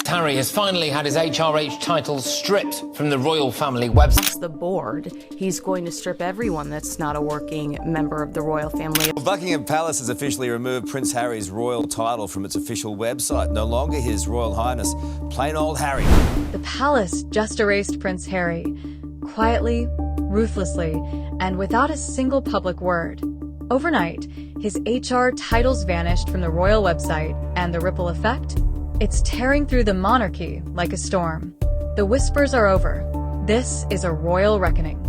Harry has finally had his HRH title stripped from the royal family website. Across the board, he's going to strip everyone that's not a working member of the royal family. Buckingham Palace has officially removed Prince Harry's royal title from its official website. No longer His Royal Highness, plain old Harry. The palace just erased Prince Harry, quietly, ruthlessly, and without a single public word. Overnight, his HR titles vanished from the royal website, and the ripple effect? It's tearing through the monarchy like a storm. The whispers are over. This is a royal reckoning.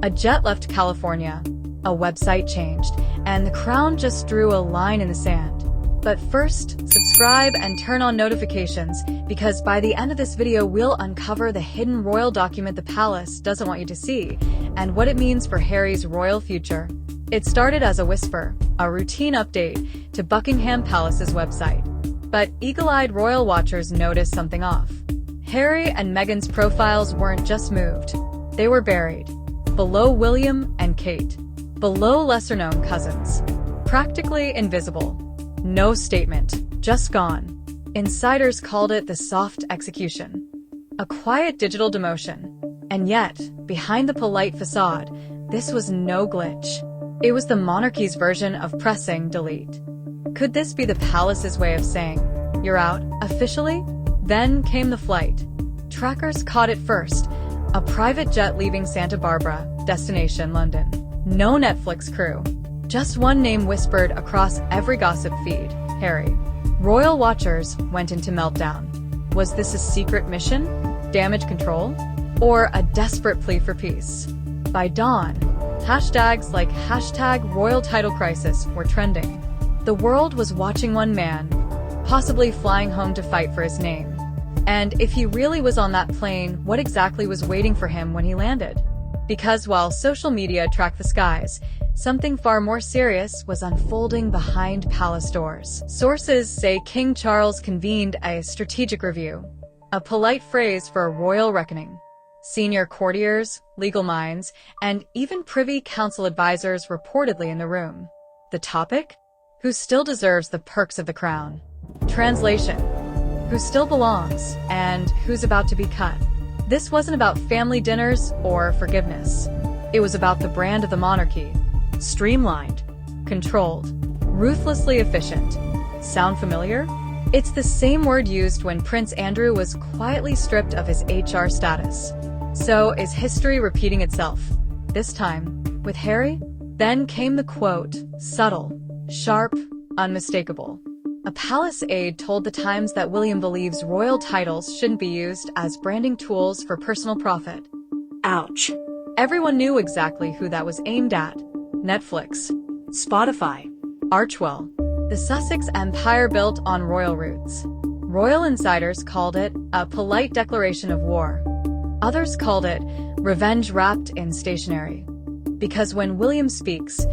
A jet left California, a website changed, and the crown just drew a line in the sand. But first, subscribe and turn on notifications, because by the end of this video, we'll uncover the hidden royal document the palace doesn't want you to see, and what it means for Harry's royal future. It started as a whisper, a routine update to Buckingham Palace's website. But eagle-eyed royal watchers noticed something off. Harry and Meghan's profiles weren't just moved. They were buried. Below William and Kate. Below lesser-known cousins. Practically invisible. No statement. Just gone. Insiders called it the soft execution. A quiet digital demotion. And yet, behind the polite facade, this was no glitch. It was the monarchy's version of pressing delete. Could this be the palace's way of saying, "You're out, officially?" Then came the flight. Trackers caught it first. A private jet leaving Santa Barbara, destination London. No Netflix crew. Just one name whispered across every gossip feed, Harry. Royal watchers went into meltdown. Was this a secret mission? Damage control? Or a desperate plea for peace? By dawn, hashtags like #RoyalTitleCrisis were trending. The world was watching one man, possibly flying home to fight for his name. And if he really was on that plane, what exactly was waiting for him when he landed? Because while social media tracked the skies, something far more serious was unfolding behind palace doors. Sources say King Charles convened a strategic review, a polite phrase for a royal reckoning. Senior courtiers, legal minds, and even Privy Council advisors reportedly in the room. The topic? Who still deserves the perks of the crown? Translation: who still belongs, and who's about to be cut? This wasn't about family dinners or forgiveness. It was about the brand of the monarchy. Streamlined, controlled, ruthlessly efficient. Sound familiar? It's the same word used when Prince Andrew was quietly stripped of his HR status. So is history repeating itself? This time, with Harry? Then came the quote, subtle, sharp, unmistakable. A palace aide told The Times that William believes royal titles shouldn't be used as branding tools for personal profit. Ouch. Everyone knew exactly who that was aimed at. Netflix, Spotify, Archewell. The Sussex empire built on royal roots. Royal insiders called it a polite declaration of war. Others called it revenge wrapped in stationery. Because when William speaks,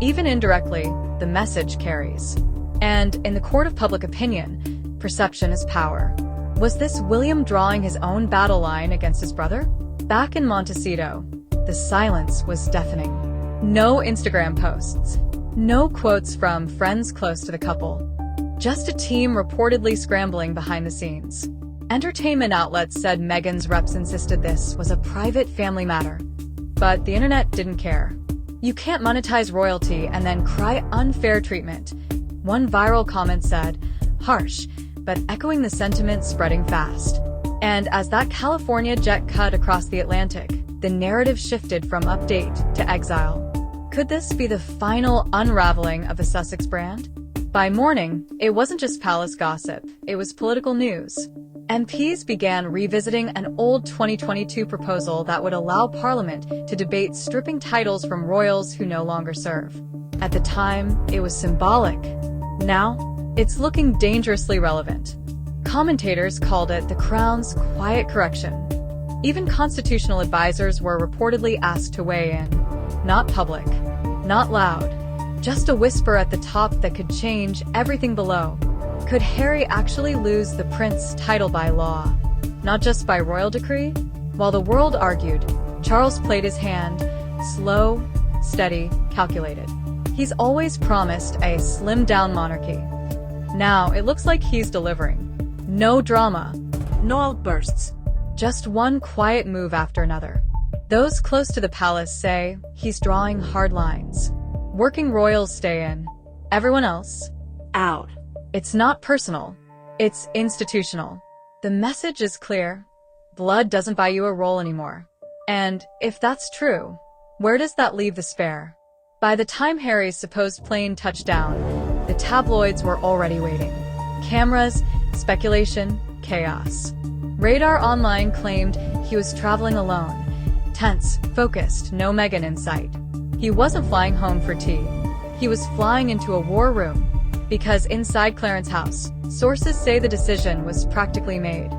even indirectly, the message carries. And in the court of public opinion, perception is power. Was this William drawing his own battle line against his brother? Back in Montecito, the silence was deafening. No Instagram posts. No quotes from friends close to the couple. Just a team reportedly scrambling behind the scenes. Entertainment outlets said Meghan's reps insisted this was a private family matter. But the internet didn't care. You can't monetize royalty and then cry unfair treatment. One viral comment said, harsh, but echoing the sentiment spreading fast. And as that California jet cut across the Atlantic, the narrative shifted from update to exile. Could this be the final unraveling of the Sussex brand? By morning, it wasn't just palace gossip, it was political news. MPs began revisiting an old 2022 proposal that would allow Parliament to debate stripping titles from royals who no longer serve. At the time, it was symbolic. Now, it's looking dangerously relevant. Commentators called it the Crown's quiet correction. Even constitutional advisors were reportedly asked to weigh in. Not public, not loud, just a whisper at the top that could change everything below. Could Harry actually lose the prince title by law, not just by royal decree? While the world argued, Charles played his hand, slow, steady, calculated. He's always promised a slimmed-down monarchy. Now, it looks like he's delivering. No drama, no outbursts. Just one quiet move after another. Those close to the palace say he's drawing hard lines. Working royals stay in. Everyone else, Out. it's not personal. It's institutional. The message is clear. Blood doesn't buy you a role anymore. And if that's true, where does that leave the spare? By the time Harry's supposed plane touched down, the tabloids were already waiting. Cameras, speculation, chaos. Radar Online claimed he was traveling alone. Tense, focused, no Meghan in sight. He wasn't flying home for tea. He was flying into a war room. Because inside Clarence House, sources say the decision was practically made.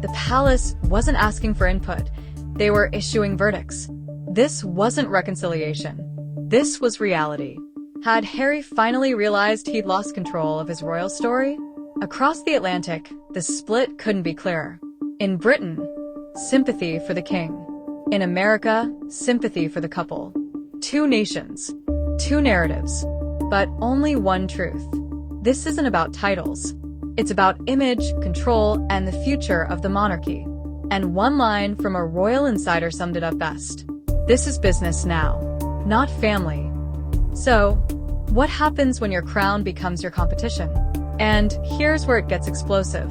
The palace wasn't asking for input. They were issuing verdicts. This wasn't reconciliation. This was reality. Had Harry finally realized he'd lost control of his royal story? Across the Atlantic, the split couldn't be clearer. In Britain, sympathy for the king. In America, sympathy for the couple. Two nations, two narratives, but only one truth. This isn't about titles. It's about image, control, and the future of the monarchy. And one line from a royal insider summed it up best. This is business now, not family. So, what happens when your crown becomes your competition? And here's where it gets explosive.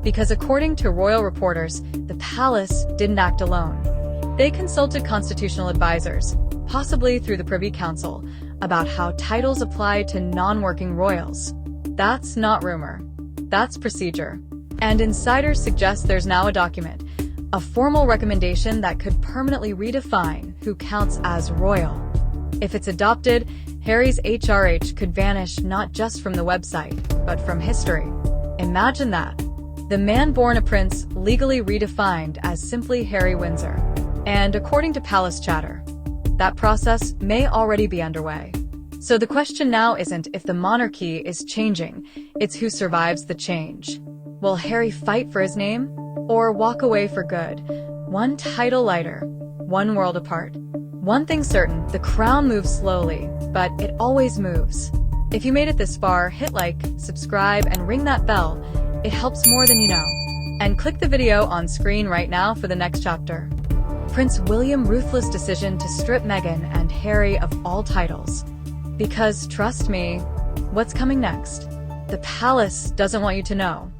Because according to royal reporters, the palace didn't act alone. They consulted constitutional advisors, possibly through the Privy Council, about how titles apply to non-working royals. That's not rumor. That's procedure. And insiders suggest there's now a document, a formal recommendation that could permanently redefine who counts as royal. If it's adopted, Harry's HRH could vanish not just from the website, but from history. Imagine that. The man born a prince legally redefined as simply Harry Windsor. And according to Palace Chatter, that process may already be underway. So the question now isn't if the monarchy is changing, it's who survives the change. Will Harry fight for his name? Or walk away for good? One title lighter, one world apart. One thing's certain, the crown moves slowly, but it always moves. If you made it this far, hit like, subscribe, and ring that bell. It helps more than you know. And click the video on screen right now for the next chapter. Prince William's ruthless decision to strip Meghan and Harry of all titles. Because trust me, what's coming next? The palace doesn't want you to know.